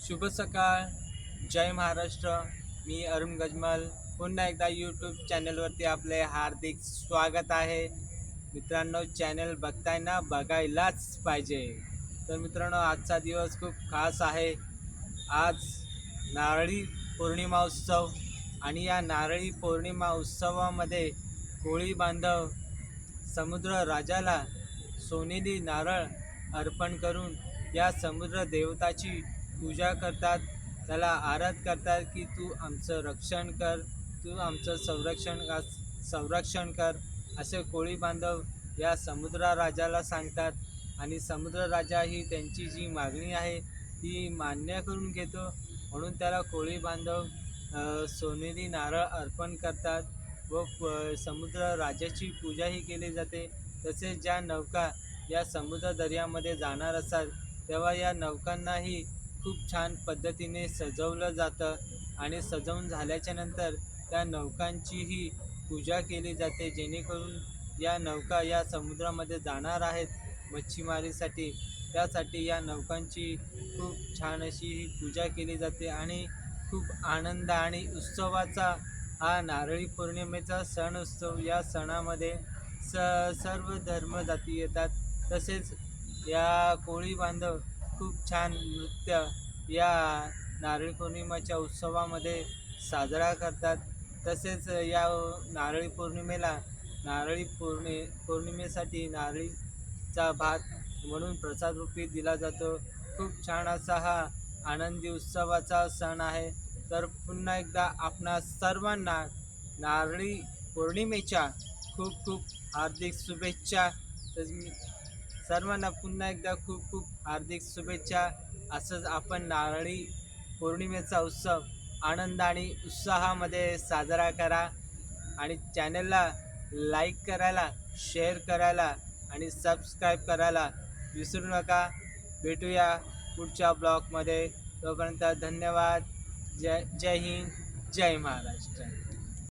शुभ सकाळ. जय महाराष्ट्र. मी अरुण गजमल पुन्हा एकदा यूट्यूब चॅनलवरती आपले हार्दिक स्वागत आहे. मित्रांनो, चॅनल बघताय ना, बघायलाच पाहिजे. तर मित्रांनो, आजचा दिवस खूप खास आहे. आज नारळी पौर्णिमा उत्सव आणि या नारळी पौर्णिमा उत्सवामध्ये कोळी बांधव समुद्र राजाला सोनेरी नारळ अर्पण करून या समुद्र देवताची पूजा करतात. त्याला आराध करतात की तू आमचं रक्षण कर, तू आमचं संरक्षण कर, असे कोळी बांधव या समुद्र राजाला सांगतात. आणि समुद्र राजा ही त्यांची जी मागणी आहे ती मान्य करून घेतो. म्हणून त्याला कोळी बांधव सोनेरी नारळ अर्पण करतात व समुद्र राजाची पूजाही केली जाते. तसेच ज्या नौका या समुद्र दर्यामध्ये जाणार असतात तेव्हा या नौकांनाही खूप छान पद्धतीने सजवलं जातं आणि सजवून झाल्याच्या नंतर त्या नौकांचीही पूजा केली जाते, जेणेकरून या नौका या समुद्रामध्ये जाणार आहेत मच्छीमारीसाठी. त्यासाठी या नौकांची खूप छान अशी ही पूजा केली जाते आणि खूप आनंद आणि उत्सवाचा हा नारळी पौर्णिमेचा सण उत्सव. या सणामध्ये सर्व धर्म जाती येतात. तसेच या कोळी बांधव खूप छान नृत्य या नारळी पौर्णिमेच्या उत्सवामध्ये साजरा करतात. तसेच या नारळी पौर्णिमेला पौर्णिमेसाठी नारळीचा भात म्हणून प्रसाद रूपी दिला जातो. खूप छान असा हा आनंदी उत्सवाचा सण आहे. तर पुन्हा एकदा आपणा सर्वांना नारळी पौर्णिमेच्या खूप खूप हार्दिक शुभेच्छा. सर्वांना पुन्हा एकदा खूप खूप हार्दिक शुभेच्छा. असंच आपण नारळी पौर्णिमेचा उत्सव आनंद आणि उत्साहामध्ये साजरा करा आणि चॅनलला लाईक करायला, शेअर करायला आणि सबस्क्राईब करायला विसरू नका. भेटूया पुढच्या ब्लॉगमध्ये. तोपर्यंत धन्यवाद. जय हिंद, जय महाराष्ट्र.